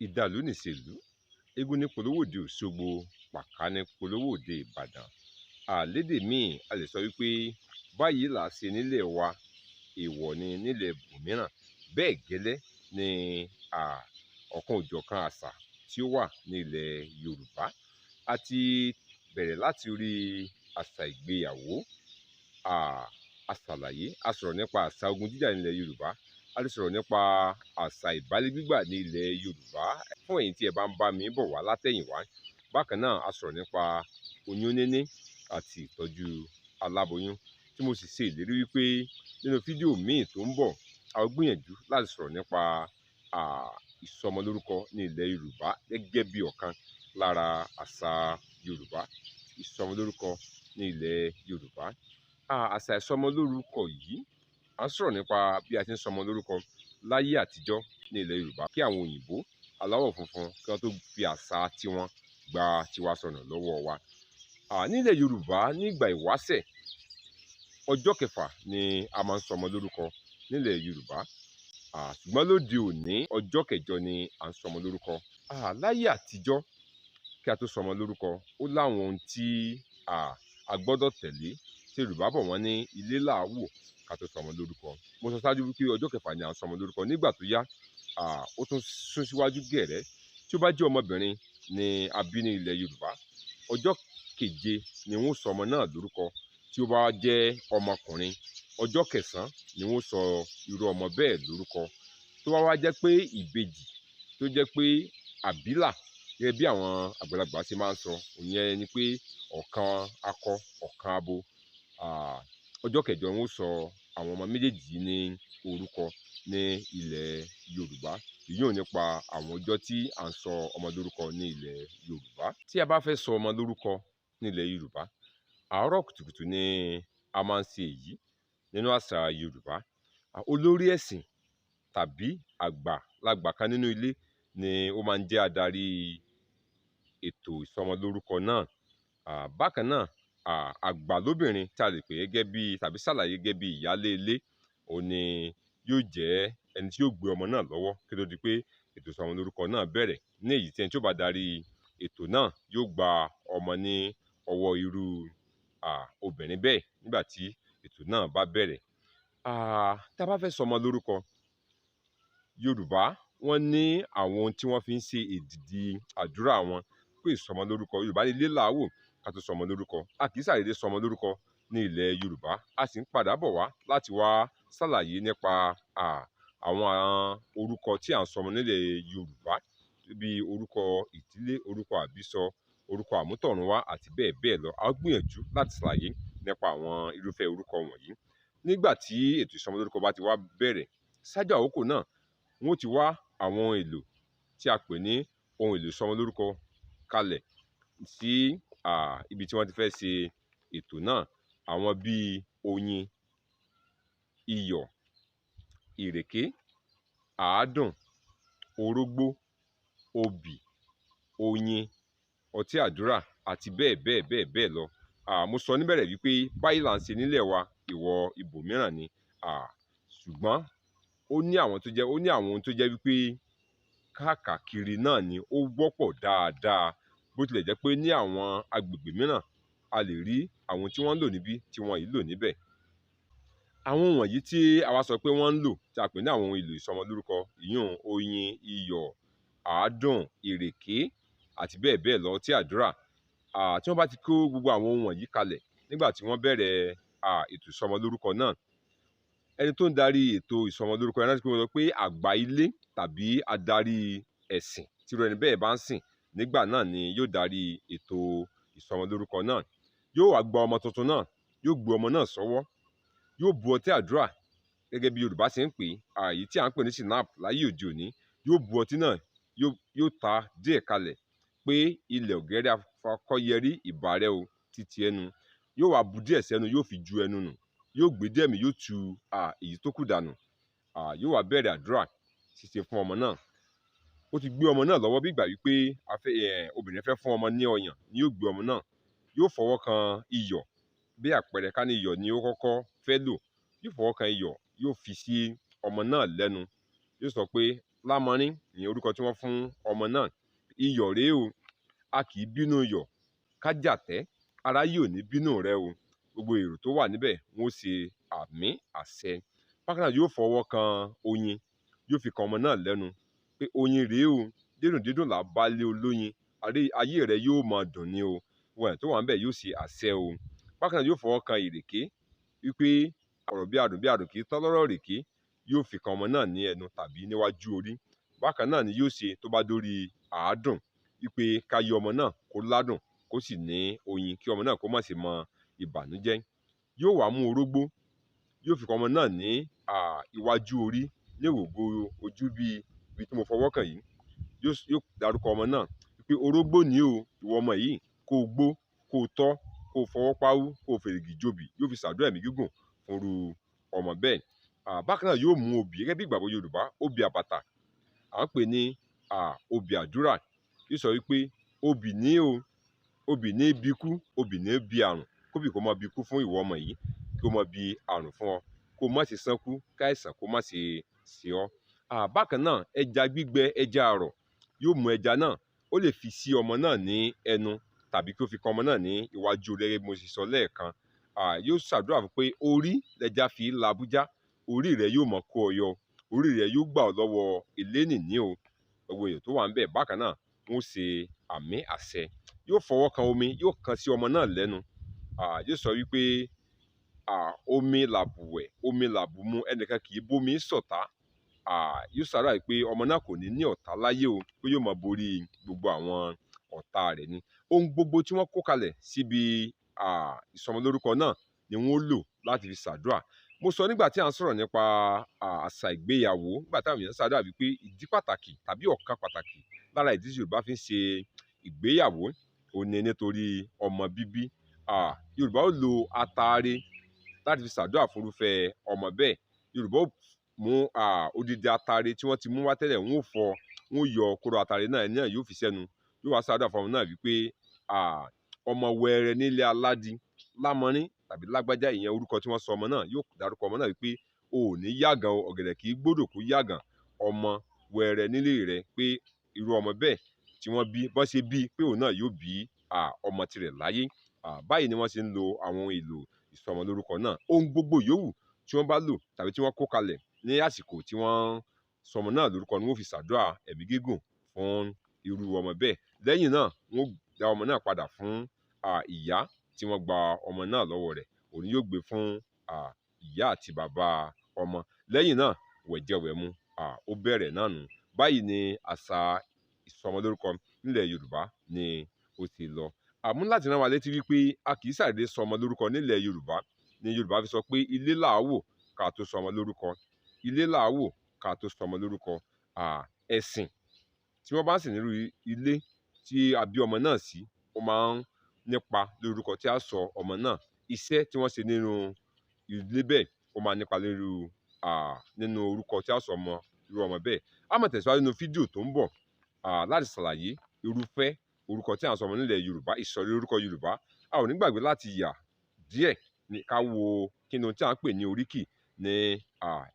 ìdàlú nìṣèlú, eégún ní polówó òde Òṣogbo, pàká ní polówó òde Ìbàdàn. Lédè míì a lè sọ wípé báyìí là á ṣe nílẹ̀ wa, èèwọ̀ ni nílẹ̀ ibòmíràn. Bẹ́ẹ̀ gẹ́lẹ́ ni ọ̀kan òjọ̀kan àṣà tí ó wà ní ilẹ̀ Yorùbá. A ti bẹ̀rẹ̀ láti orí àṣà ìgbéyàwó, a ṣàlàyé, a sọ̀rọ̀ nípa àṣà ogun jíjà ní ilẹ̀ Yorùbá, a lè sọ̀rọ̀ nípa àṣà ìbálé gbígbà ní ilẹ̀ Yorùbá fún ẹ̀yin tí ẹ bá ń bá mi bọ̀ wá látẹ̀yìnwá. Bákan náà a sọ̀rọ̀ nípa oyún níní àti ìtọ́jú aláboyún, tí mo sì ṣe ìlérí wípé nínú fídíò míì tó ń bọ̀ a ó gbìyànjú láti sọ̀rọ̀ nípa ìsọmọlórúkọ ní ilẹ̀ Yorùbá gẹ́gẹ́ bí ọ̀kan lára àṣà Yorùbá. Ìsọmọlórúkọ ní ilẹ̀ Yorùbá, àṣà ìsọmọlórúkọ yìí, à ń sọ̀rọ̀ nípa bí a ti ń sọmọ lórúkọ láyé àtijọ́ ní ilẹ̀ Yorùbá kí àwọn òyìnbó aláwọ̀ funfun kí wọ́n tó fi àṣà tiwọn gba tiwa sọnù lọ́wọ́ wa. Nílẹ̀ Yorùbá nígbà ìwáṣẹ̀, ọjọ́ kẹfà ni a máa ń sọmọ lórúkọ nílẹ̀ Yorùbá. Ṣùgbọ́n lóde òní ọjọ́ kẹjọ ni à ń sọmọ lórúkọ. Láyé àtijọ́ kí a tó sọmọ lórúkọ, ó láwọn ohun tí a gbọ́dọ̀ tẹ̀lé. Tí Yorùbá bọ̀ wọ́n ní ilé là á wò ká tó sọmọ lórúkọ. Mo sọ ṣáájú wípé ọjọ́ kẹfà ni à ń sọmọ lórúkọ. Nígbà tó yá, ó tún sún síwájú gẹ̀rẹ́. Tí ó bá jẹ́ ọmọbìnrin ni a bí ní ilẹ̀ Yorùbá, ọjọ́ keje ni wọ́n sọ ọmọ náà lórúkọ. Tí ó bá jẹ́ ọmọkùnrin, ọjọ́ kẹsàn-án ni wọ́n sọ irú ọmọ bẹ́ẹ̀ lórúkọ. Tó bá wá jẹ́ pé ìbejì, tó jẹ́ pé àbílà, gẹ́gẹ́ bí àwọn àgbàlagbà ṣe máa ń sọ, ìyẹn ni pé ọ̀kan akọ ọ̀kan abo, ọjọ́ kẹjọ wọ́n sọ àwọn ọmọ méjèèjì ní orúkọ ní ilẹ̀ Yorùbá. Èyí ò nípa àwọn ọjọ́ tí à ń sọ ọmọ lórúkọ ní ilẹ̀ Yorùbá. Tí a bá fẹ́ sọ ọmọ lórúkọ ní ilẹ̀ Yorùbá, àárọ̀ kùtùkùtù ni a máa ń ṣe èyí nínú àṣà Yorùbá. Olórí ẹ̀sìn tàbí àgbàlagbà kan nínú ilé ni ó máa ń jẹ́ adarí ètò ìsọmọlórúkọ náà. Bákan náà, àgbà lóbìnrin tí a lè pè gẹ́gẹ́ bí tàbí ṣàlàyé gẹ́gẹ́ bí ìyálé ilé, òun ni yóò jẹ́ ẹni tí yóò gbé ọmọ náà lọ́wọ́ kí ó tó di pé ètò ìsọmọlórúkọ náà bẹ̀rẹ̀. Ní èyí tí ẹni tí ó bá darí ètò náà yóò gba ọmọ ní ọwọ́ irú obìnrin bẹ́ẹ̀ nígbà tí ètò náà bá bẹ̀rẹ̀. Tá a bá fẹ́ sọmọ lórúkọ, Yorùbá wọ́n ní àwọn ohun tí wọ́n fi ń ṣe èdìdì àdúrà wọn pé ìsọmọ lórúkọ. Yorùbá ní ilé là á wò ká tó sọmọ lórúkọ. A kì í ṣàdédé sọmọ lórúkọ ní ilẹ̀ Yorùbá. A sì ń padà bọ̀ wá láti wá ṣàlàyé nípa àwọn orúkọ tí à ń sọmọ nílẹ̀ Yorùbá, bí orúkọ ìdílé, orúkọ àbísọ, orúkọ àmútọ̀runwá àti bẹ́ẹ̀ bẹ́ẹ̀ lọ. A ó gbìyànjú láti ṣàlàyé nípa àwọn irúfẹ́ orúkọ wọ̀nyí. Nígbà tí ètò ìsọmọlórúkọ bá ti wá bẹ̀rẹ̀, ṣáájú àkókò náà wọ́n ti wá àwọn ohun èlò tí a pè ní ohun èlò ìsọmọlórúkọ kalẹ̀ sí ibi tí wọ́n ti fẹ́ ṣe ètò náà. Àwọn bíi oyin, iyọ̀, ìrèké, àádùn, orógbó, obì, oyin, ọtí àdúrà àti bẹ́ẹ̀ bẹ́ẹ̀ bẹ́ẹ̀ bẹ́ẹ̀ lọ. Mo sọ níbẹ̀rẹ̀ wípé báyìí là ń ṣe nílẹ̀ wa, èèwọ̀ ibòmíràn ni. Ṣùgbọ́n ó ní àwọn ohun tó jẹ́ wípé káàkiri náà ni ó wọ́pọ̀ dáadáa. Bó tilẹ̀ jẹ́ pé ní àwọn agbègbè mìíràn a lè rí àwọn tí wọ́n ń lò níbí tí wọ́n yìí lò níbẹ̀. Àwọn wọ̀nyí tí a wá sọ pé wọ́n ń lò, tí a pè ní àwọn ohun èlò ìsọmọlórúkọ, ìyún oyin, iyọ̀, àádùn, ìrèké àti bẹ́ẹ̀ bẹ́ẹ̀ lọ, ọtí àdúrà. Tí wọ́n bá ti kó gbogbo àwọn ohun wọ̀nyí kalẹ̀ nígbà tí wọ́n bẹ̀rẹ̀ ètò ìsọmọlórúkọ náà, ẹni tó ń darí ètò ìsọmọlórúkọ yẹn, láti pé wọ́n sọ pé àgbà ilé tàbí adarí ẹ̀sìn tí irú ẹni bẹ́ẹ̀ bá ń sìn, nígbà náà ni yóò darí ètò ìsọmọlórúkọ náà. Yóò wá gba ọmọ tuntun náà, yóò gbé ọmọ náà sọ́wọ́, yóò bu ọtí àdúrà gẹ́gẹ́ bí Yorùbá ṣe ń pè é, èyí tí à ń pè ní sinap láyé òde òní. Yóò bu ọtí náà, yóò ta díẹ̀ kalẹ̀ pé ilẹ̀ ògẹ́rẹ́ afakọ́yẹrí ìbà rẹ o, títí ẹnu. Yóò wá bu díẹ̀ sẹ́nu, yóò fi ju ẹnu nù. Yóò gbé díẹ̀ mì, yóò tu èyí tó kù dànù. Yóò wá bẹ̀rẹ̀ àdúrà ṣíṣe fún ọmọ náà. Ó ti gbé ọmọ náà lọ́wọ́ bí ìgbà wípé obìnrin fẹ́ fún ọmọ ní ọyàn ni yóò gbé ọmọ náà. Yóò fọwọ́ kan iyọ̀, bí àpẹẹrẹ ká ní iyọ̀ ni ó kọ́kọ́ fẹ́ lò. Yóò fọwọ́ kan iyọ̀, yóò fi sí ọmọ náà lẹ́nu. Yóò sọ pé lámọrín ìyẹn orúkọ tí wọ́n fún ọmọ náà. Iyọ̀ rèé o, a kì í bínú iyọ̀ ká jàtẹ́, aráyé ò ní bínú rẹ o. Gbogbo èrò tó wà níbẹ̀ wọ́n ó ṣe àmín àṣẹ. Bákan náà yóò fọwọ́ kan oyin, yóò fi kan ọmọ náà lẹ́nu pé oyin rèé o, dídùn dídùn là bá lé olóyin, ayé rẹ yóò máa dùn ní o. Gbogbo ẹ̀ tó wà níbẹ̀ yóò ṣe àṣẹ o. Bákan náà yóò fọwọ́ kan ìrèké wípé ọ̀rọ̀ bí àdùn kì í tán lọ́rọ̀ ìrèké, yóò fi kan ọmọ náà ní ẹnu tàbí níwájú orí. Bákan náà ni yóò ṣe tó bá dórí àádùn wípé ká yọ ọmọ náà kó ládùn kó sì ní oyin kí ọmọ náà kó má ṣe mọ ìbànújẹ́. Yóò wá mú orógbó, yóò fi kan ọmọ náà ní iwájú orí ní ògbó ojú bí tí mo fọwọ́ kàn yìí. Yóò dárúkọ ọmọ náà wípé orógbó ni o, ìwọ ọmọ yìí kó o gbó, kó o tọ́, kó o fọwọ́ páwú, kó o fèrègì jobi, yóò fi ṣàdúrà ẹ̀mí gígùn fúnru ọmọ bẹ́ẹ̀. Bákan náà yóò mú obì gẹ́gẹ́ bí ìgbàgbọ́ Yorùbá, obì àbàtà à ń pè ní obì àdúrà. Yóò sọ wípé obì ní o, obì ní bíkú, obì ní bí àrùn, kóbì kó má bíkú fún ìwọ ọmọ yìí, kí ó má bí àrùn fún ọ, kó má ṣe sánkú, káìsàn kó má ṣe ṣe ọ. Bákan náà ẹja gbígbẹ, ẹja àrọ̀, yóò mú ẹja náà, ó lè fi sí ọmọ náà ní ẹnu tàbí kí ó fi kan ọmọ náà ní iwájú rẹ̀ gẹ́gẹ́ bí mo ṣe sọ lẹ́ẹ̀kan. Yóò ṣàdúrà fún pé orí lẹja fi ń labújá, orí rẹ yóò mọ kó ọ yọ, orí rẹ yóò gbà ọ lọ́wọ́ elénìní o. Gbogbo èèyàn tó wà ń bẹ̀ bákan náà wọ́n ṣe àmín àṣẹ. Yóò fọwọ́ kan omi, yóò kan sí ọmọ náà lẹ́nu. Yóò sọ wípé omi làbùwẹ̀, omi làbùmu, ẹnìkan kì í bómi ṣọ̀tá. Yóò ṣàdúrà pé ọmọ náà kò ní ní ọ̀tá láyé o, pé yóò máa borí gbogbo àwọn ọ̀tá rẹ̀ ni. Ohun gbogbo tí wọ́n kó kalẹ̀ síbi ìsọmọlórúkọ náà ni wọ́n lò láti fi ṣàdúrà. Mo sọ nígbà tí à ń sọ̀rọ̀ nípa àṣà ìgbéyàwó, nígbà táwọn èèyàn ṣàdúrà wípé ìdí pàtàkì tàbí ọ̀kan pàtàkì lára ìdí tí Yorùbá fi ń ṣe ìgbéyàwó ó ní nítorí ọmọ bíbí. Yorùbá ó lo ataare láti fi ṣàdúrà fún irúfẹ́ ọmọ bẹ́ẹ̀. Yorùbá ó mú odidi ataare tí wọ́n ti mú wá tẹ́lẹ̀, wọ́n ó fọ, wọ́n ó yọ kóró ataare náà, ẹni náà yóò fi sẹ́nu, yóò wá ṣàdúrà fún ọmọ náà wípé ọmọ wẹrẹ nílé aládì lámọrín tàbí lágbájá, ìyẹn orúkọ tí wọ́n sọ ọmọ náà, yóò dárúkọ ọmọ náà wípé o ò ní yàgàn o, ọ̀gẹ̀dẹ̀ kì í gbódò kó yàgàn, ọmọ wẹrẹ nílé rẹ, pé irú ọmọ bẹ́ẹ̀ tí wọ́n bí bọ́n ṣe bí pé òun náà yóò bí ọmọ tirẹ̀ láyé. Báyìí ni wọ́n ṣe ń lo àwọn ohun èlò ìsọmọlórúkọ náà. Ohun gbogbo yòówù tí wọ́n bá lò tàbí tí wọ́n kó kalẹ̀ ní àsìkò tí wọ́n sọmọ náà lórúkọ ni wọ́n fi ṣàdúrà ẹ̀mí gígùn fún irú ọmọ bẹ́ẹ̀. Lẹ́yìn náà wọ́n dá ọmọ náà padà fún ìyá tí wọ́n gba ọmọ náà lọ́wọ́ rẹ̀, òun yóò gbé fún ìyá àti bàbá ọmọ. Lẹ́yìn náà wẹ̀jẹwẹ̀mu ó bẹ̀rẹ̀ náà nù. Báyìí ni àṣà ìsọmọlórúkọ nílẹ̀ Yorùbá ni ó ti lọ. Àmú láti rán wa létí wípé a kì í ṣàdédé sọmọ lórúkọ nílẹ̀ Yorùbá, ni Yorùbá fi sọ pé ilé là á wò ká tó sọmọ lórúkọ, ilé là á wò ká tó sọmọ lórúkọ. Ẹ̀sìn tí wọ́n bá ń sìn nírú ilé tí a bí ọmọ náà sí, ó máa ń nípa lórúkọ tí a sọ ọmọ náà. Iṣẹ́ tí wọ́n ṣe nínú ilé bẹ́ẹ̀ ó máa nípa nínú orúkọ tí a sọ irú ọmọ bẹ́ẹ̀. A máa tẹ̀síwájú nínú fídíò tó ń bọ̀ láti ṣàlàyé irúfẹ́ orúkọ tí à ń sọ ọmọ nílẹ̀ Yorùbá, ìsọ̀rí orúkọ Yorùbá. A ò ní gbàgbé láti yà díẹ̀ ká wo kí ni ohun tí à ń pè ní oríkì ní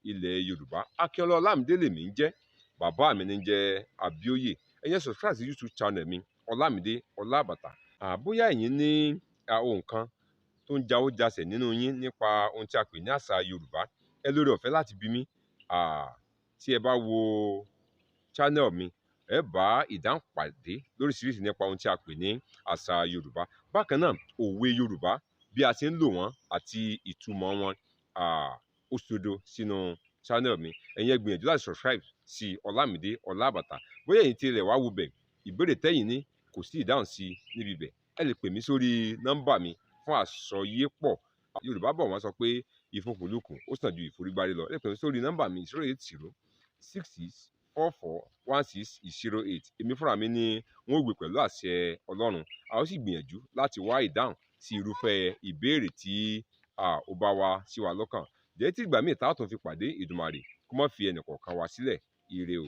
ilẹ̀ Yorùbá. Akínọlá Ọlámídé lèmi ń jẹ́, bàbá mi ní jẹ́ Abíóyè. Ẹ jẹ́ subscribe sí YouTube channel mi Ọlámídé Ọlábàtà. Bóyá ẹ̀yin ní ohun kan tó ń jáwó jasẹ̀ nínú yín nípa ohun tí a pè ní àṣà Yorùbá, ẹ lórí ọ̀fẹ́ láti bí mi. Tí ẹ bá wo channel mi, ẹ bá ìdáhùn pàdé lóríṣiríṣi nípa ohun tí a pè ní àṣà Yorùbá. Bákan náà òwe Yorùbá bí a ṣe ń lò wọ́n àti ìtumọ̀ wọn ó ṣodo sínú channel mi. Ẹ̀yin ẹ gbìyànjú láti subscribe sí Ọlámídé Ọlábàtà. Bóyá ẹ̀yin tí ilẹ̀ wá wo bẹ̀, ìbéèrè tẹ́yìn ní kò sí ìdáhùn sí níbi bẹ̀, ẹ lè pè mí sórí nọ́mbà mi fún àsọyépọ̀. Yorùbá bọ̀ wọ́n sọ pé ìfúnpolókun ó sàn ju ìforígbárí lọ. Ẹ lè pè mí sórí nọ́mbà mi 08066441608. Èmi fúnra mi ni wọ́n ó gbé pẹ̀lú àṣẹ Ọlọ́run. A ó sì gbìyànjú láti wá ìdáhùn sí irúfẹ́ ìbéèrè tí ó bá wá sí wa lọ́kàn. Jẹ́ tí ìgbà míì tá a tún fi pàdé, Èdùmàrè kó má fi ẹnì kọ̀ọ̀kan wa sílẹ̀. Ire o.